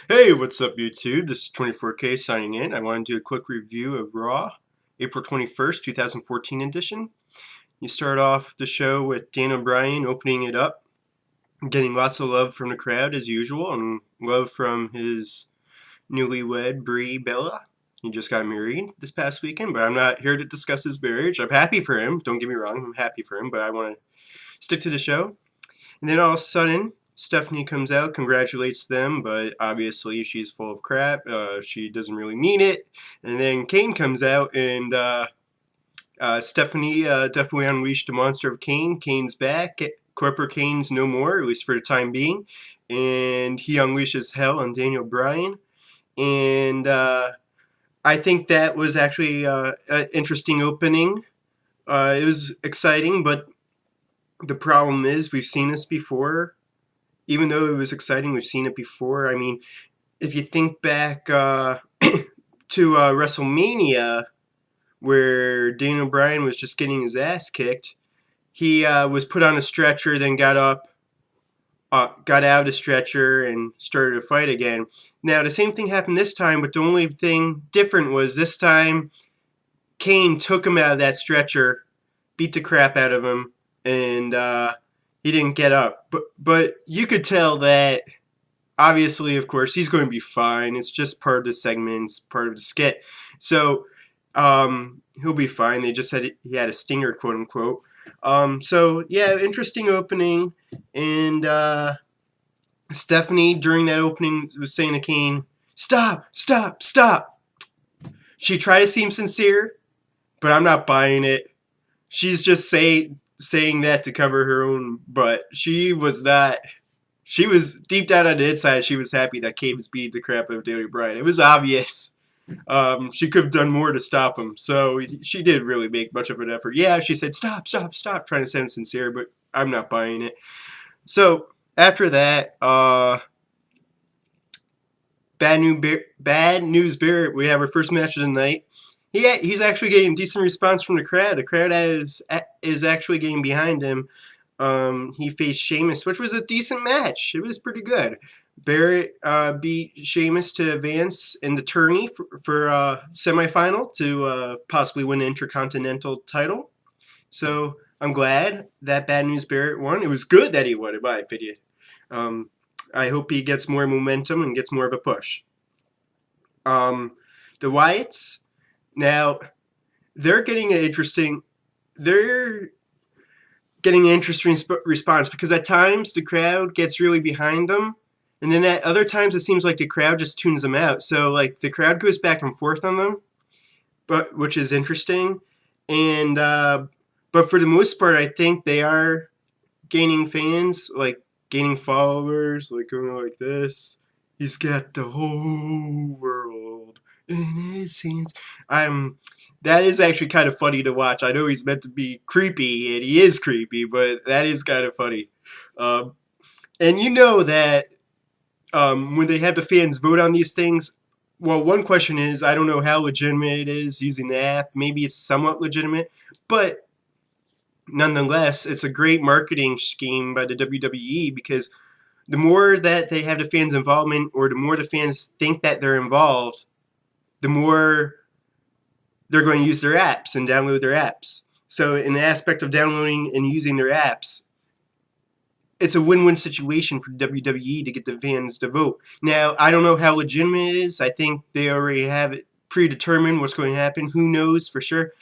Hey, what's up, YouTube? This is 24K signing in. I want to do a quick review of Raw, April 21st, 2014 edition. You start off the show with Daniel Bryan opening it up, getting lots of love from the crowd as usual, and love from his newlywed, Brie Bella. He just got married this past weekend, but I'm not here to discuss his marriage. I'm happy for him. Don't get me wrong, I'm happy for him, but I want to stick to the show. And then all of a sudden, Stephanie comes out, congratulates them, but obviously she's full of crap. She doesn't really mean it. And then Kane comes out, and Stephanie definitely unleashed the monster of Kane. Kane's back. Corporate Kane's no more, at least for the time being. And he unleashes hell on Daniel Bryan. And I think that was actually an interesting opening. It was exciting, but the problem is we've seen this before. Even though it was exciting, we've seen it before. I mean, if you think back to WrestleMania, where Daniel Bryan was just getting his ass kicked, he was put on a stretcher, then got up, got out of the stretcher, and started a fight again. Now, the same thing happened this time, but the only thing different was this time Kane took him out of that stretcher, beat the crap out of him, and he didn't get up. But you could tell that, obviously, of course, he's going to be fine. It's just part of the segment, it's part of the skit. So he'll be fine. They just said he had a stinger, quote unquote. So yeah, interesting opening. And Stephanie, during that opening, was saying to Kane, "Stop, stop, stop." She tried to seem sincere, but I'm not buying it. She's just saying that to cover her own butt. She was not. She was deep down on the inside. She was happy that Kane was beating the crap out of Daniel Bryan. It was obvious. She could have done more to stop him. So she did really make much of an effort. Yeah, she said, "Stop, stop, stop," trying to sound sincere, but I'm not buying it. So after that, Bad News Barrett, we have our first match of the night. He's actually getting decent response from the crowd. The crowd is actually getting behind him. He faced Sheamus, which was a decent match. It was pretty good. Barrett beat Sheamus to advance in the tourney for semifinal to possibly win the Intercontinental title. So I'm glad that Bad News Barrett won. It was good that he won, in my opinion. I hope he gets more momentum and gets more of a push. The Wyatts, now, they're getting an interesting response because at times the crowd gets really behind them, and then at other times it seems like the crowd just tunes them out. So like the crowd goes back and forth on them, but which is interesting. And but for the most part, I think they are gaining fans, like gaining followers, like going like this. He's got the whole world in his hands. That is actually kind of funny to watch. I know he's meant to be creepy, and he is creepy, but that is kind of funny. And you know that when they have the fans vote on these things, well, one question is, I don't know how legitimate it is using the app. Maybe it's somewhat legitimate, but nonetheless, it's a great marketing scheme by the WWE because the more that they have the fans' involvement, or the more the fans think that they're involved, the more they're going to use their apps and download their apps. So in the aspect of downloading and using their apps, it's a win-win situation for WWE to get the fans to vote. Now, I don't know how legitimate it is. I think they already have it predetermined what's going to happen. Who knows for sure?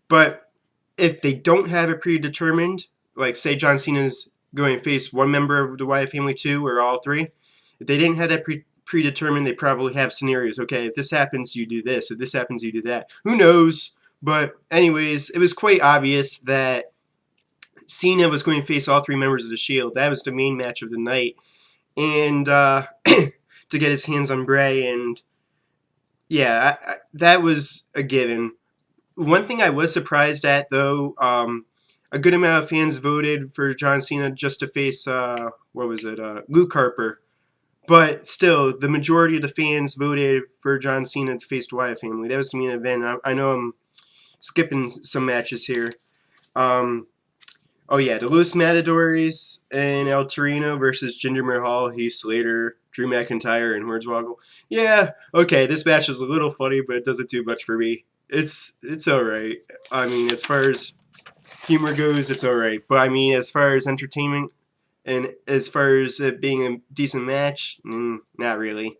But if they don't have it predetermined, like say John Cena's going to face one member of the Wyatt family, two, or all three, if they didn't have that predetermined, they probably have scenarios. Okay, if this happens, you do this. If this happens, you do that. Who knows? But anyways, it was quite obvious that Cena was going to face all three members of the Shield. That was the main match of the night. And to get his hands on Bray. And yeah, that was a given. One thing I was surprised at, though, a good amount of fans voted for John Cena just to face, Luke Harper. But still, the majority of the fans voted for John Cena to face the Wyatt family. That was the main event. I know I'm skipping some matches here. Oh yeah, the Los Matadors and El Torino versus Jinder Mahal, Heath Slater, Drew McIntyre, and Hornswoggle. Yeah, okay, this match is a little funny, but it doesn't do much for me. It's all right. I mean, as far as humor goes, it's all right. But I mean, as far as entertainment and as far as it being a decent match, not really.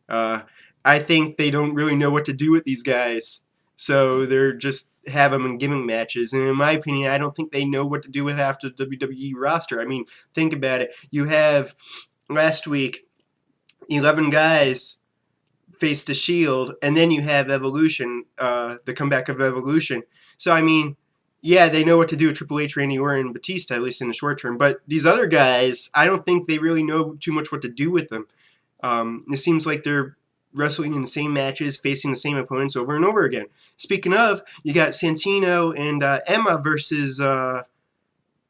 Uh, I think they don't really know what to do with these guys. So they're just have them in gimmick matches. And in my opinion, I don't think they know what to do with half the WWE roster. I mean, think about it. You have last week 11 guys face the Shield, and then you have Evolution, the comeback of Evolution. So I mean, yeah, they know what to do with Triple H, Randy Orton, and Batista, at least in the short term. But these other guys, I don't think they really know too much what to do with them. It seems like they're wrestling in the same matches, facing the same opponents over and over again. Speaking of, you got Santino and Emma versus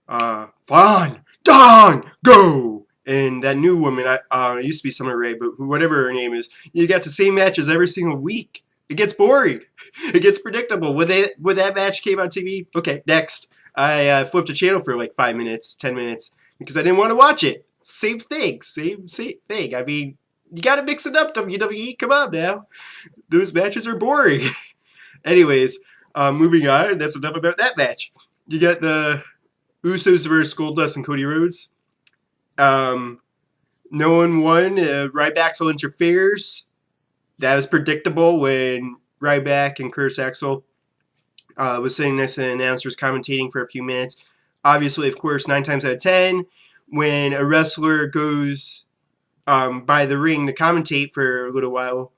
Vaughn, Dawn, go! And that new woman, it used to be Summer Rae, but whatever her name is, you got the same matches every single week. It gets boring. It gets predictable. When that match came on TV, okay, next. I flipped a channel for like 5 minutes, 10 minutes, because I didn't want to watch it. Same thing, same thing. I mean, you got to mix it up, WWE. Come on now. Those matches are boring. Anyways, moving on. That's enough about that match. You got the Usos versus Goldust and Cody Rhodes. No one won. Ryback interferes. That was predictable when Ryback and Curtis Axel was sitting next to the announcers commentating for a few minutes. Obviously, of course, 9 times out of 10, when a wrestler goes by the ring to commentate for a little while,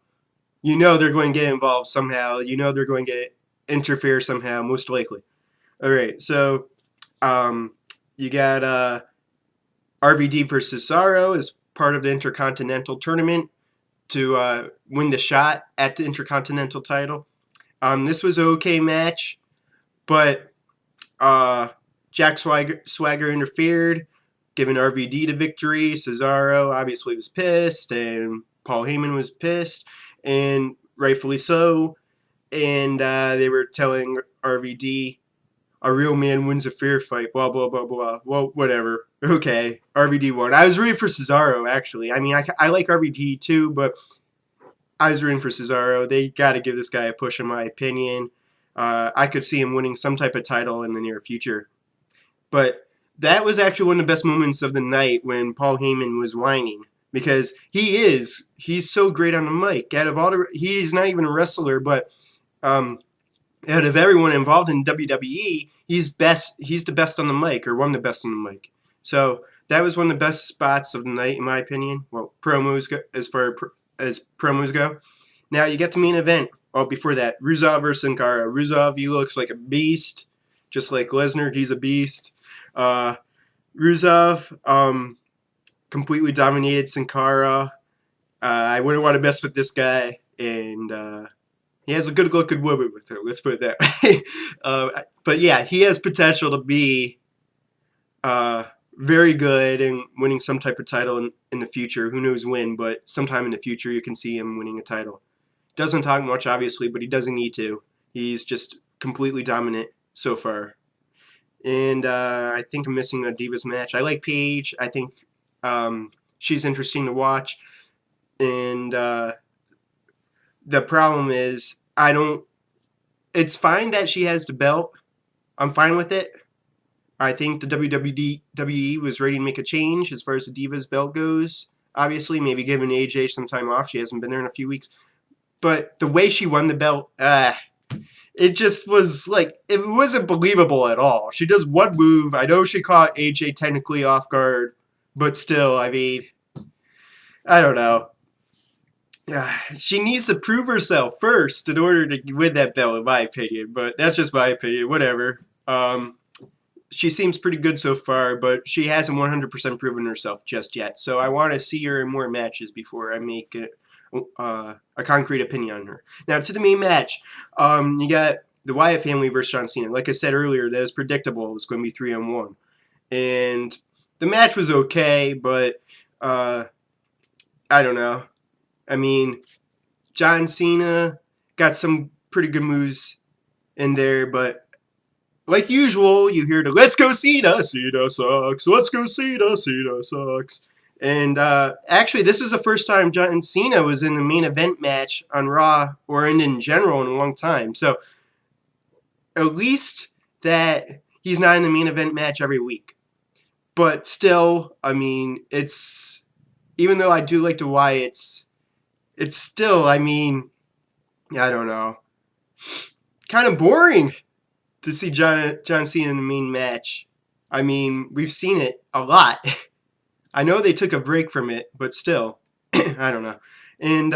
you know they're going to get involved somehow. You know they're going to interfere somehow, most likely. All right, so you got RVD versus Cesaro as part of the Intercontinental Tournament to win the shot at the Intercontinental title. This was an okay match, but Jack Swagger interfered, giving RVD the victory. Cesaro obviously was pissed, and Paul Heyman was pissed, and rightfully so. And they were telling RVD, a real man wins a fair fight, blah, blah, blah, blah. Well, whatever. Okay, RVD won. I was rooting for Cesaro, actually. I mean, I like RVD too, but I was rooting for Cesaro. They got to give this guy a push, in my opinion. I could see him winning some type of title in the near future. But that was actually one of the best moments of the night when Paul Heyman was whining. Because he's so great on the mic. He's not even a wrestler, but out of everyone involved in WWE, he's the best on the mic, or one of the best on the mic. So that was one of the best spots of the night, in my opinion. Well, as far as promos go. Now you get the main event. Oh, before that, Rusev versus Sin Cara. Rusev, he looks like a beast, just like Lesnar. He's a beast. Rusev completely dominated Sin Cara. I wouldn't want to mess with this guy, and he has a good woman with her. Let's put it that way. But yeah, he has potential to be very good and winning some type of title in the future. Who knows when, but sometime in the future you can see him winning a title. Doesn't talk much, obviously, but he doesn't need to. He's just completely dominant so far. And I think I'm missing a Divas match. I like Paige. I think she's interesting to watch. And the problem is, it's fine that she has the belt. I'm fine with it. I think the WWE was ready to make a change as far as the Divas belt goes. Obviously, maybe giving AJ some time off. She hasn't been there in a few weeks. But the way she won the belt, it just was like, it wasn't believable at all. She does one move. I know she caught AJ technically off guard, but still, I mean, I don't know. She needs to prove herself first in order to win that belt, in my opinion. But that's just my opinion. Whatever. She seems pretty good so far, but she hasn't 100% proven herself just yet. So I want to see her in more matches before I make a concrete opinion on her. Now, to the main match. You got the Wyatt family versus John Cena. Like I said earlier, that was predictable. It was going to be 3-on-1. And the match was okay, but I don't know. I mean, John Cena got some pretty good moves in there, but like usual, you hear the "Let's go Cena, Cena sucks. Let's go Cena, Cena sucks." And actually, this was the first time John Cena was in a main event match on Raw or in general in a long time. So at least that he's not in the main event match every week. But still, I mean, it's even though I do like the Wyatts, it's still, I mean, I don't know, kind of boring to see John Cena in the main match. I mean, we've seen it a lot. I know they took a break from it, but still, I don't know. And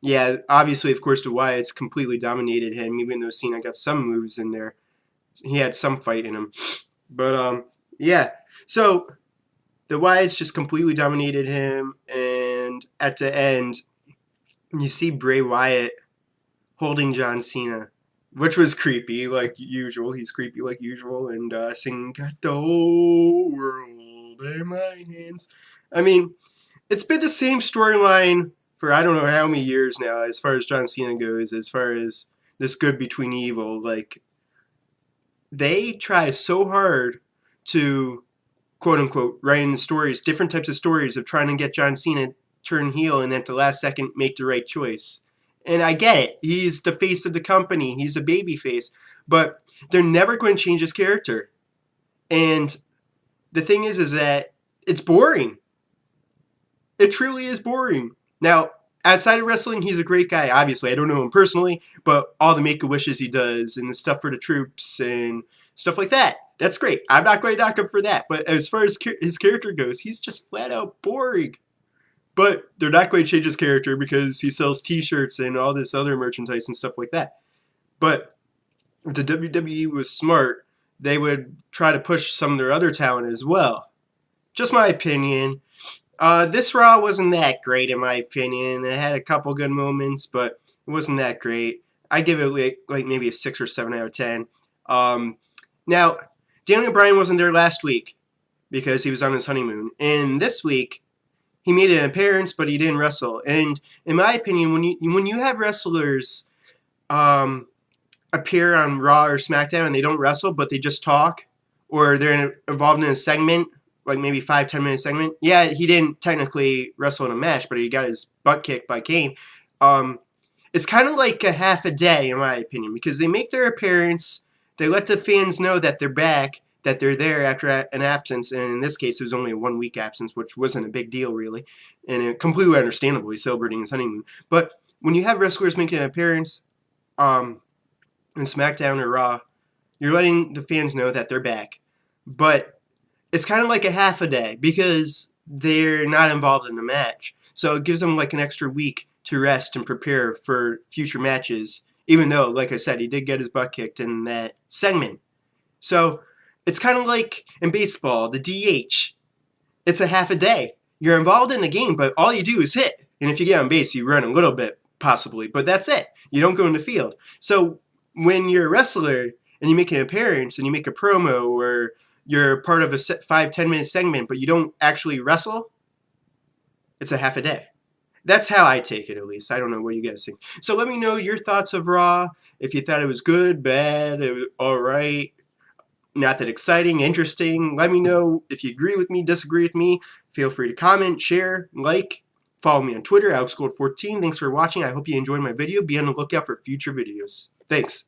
yeah, obviously, of course, the Wyatts completely dominated him, even though Cena got some moves in there. He had some fight in him. But yeah, so the Wyatts just completely dominated him, and at the end, you see Bray Wyatt holding John Cena, which was creepy, like usual. He's creepy like usual, and singing "Got the whole world in my hands." I mean, it's been the same storyline for I don't know how many years now, as far as John Cena goes, as far as this good between evil. Like, they try so hard to, quote unquote, write in the stories, different types of stories of trying to get John Cena turn heel and at the last second make the right choice. And I get it. He's the face of the company. He's a baby face. But they're never going to change his character. And the thing is that it's boring. It truly is boring. Now, outside of wrestling, he's a great guy. Obviously, I don't know him personally, but all the Make-A-Wishes he does and the stuff for the troops and stuff like that, that's great. I'm not going to knock him for that. But as far as his character goes, he's just flat out boring. But they're not going to change his character because he sells T-shirts and all this other merchandise and stuff like that. But if the WWE was smart, they would try to push some of their other talent as well. Just my opinion. This Raw wasn't that great in my opinion. It had a couple good moments, but it wasn't that great. I give it like maybe a 6 or 7 out of 10. Now, Daniel Bryan wasn't there last week because he was on his honeymoon. And this week, he made an appearance, but he didn't wrestle. And in my opinion, when you have wrestlers appear on Raw or SmackDown and they don't wrestle, but they just talk, or they're involved in a segment, like maybe 5-10 minute segment. Yeah, he didn't technically wrestle in a match, but he got his butt kicked by Kane. It's kind of like a half a day, in my opinion, because they make their appearance, they let the fans know that they're back, that they're there after an absence, and in this case, it was only a 1 week absence, which wasn't a big deal, really, and completely understandable. He's celebrating his honeymoon. But when you have wrestlers making an appearance in SmackDown or Raw, you're letting the fans know that they're back. But it's kind of like a half a day because they're not involved in the match. So it gives them like an extra week to rest and prepare for future matches, even though, like I said, he did get his butt kicked in that segment. So it's kind of like in baseball, the DH. It's a half a day. You're involved in the game, but all you do is hit. And if you get on base, you run a little bit, possibly. But that's it. You don't go in the field. So when you're a wrestler and you make an appearance and you make a promo or you're part of a 5-10 minute segment, but you don't actually wrestle, it's a half a day. That's how I take it, at least. I don't know what you guys think. So let me know your thoughts of Raw. If you thought it was good, bad, it was all right, not that exciting, interesting. Let me know if you agree with me, disagree with me. Feel free to comment, share, like. Follow me on Twitter, AlexGold14. Thanks for watching. I hope you enjoyed my video. Be on the lookout for future videos. Thanks.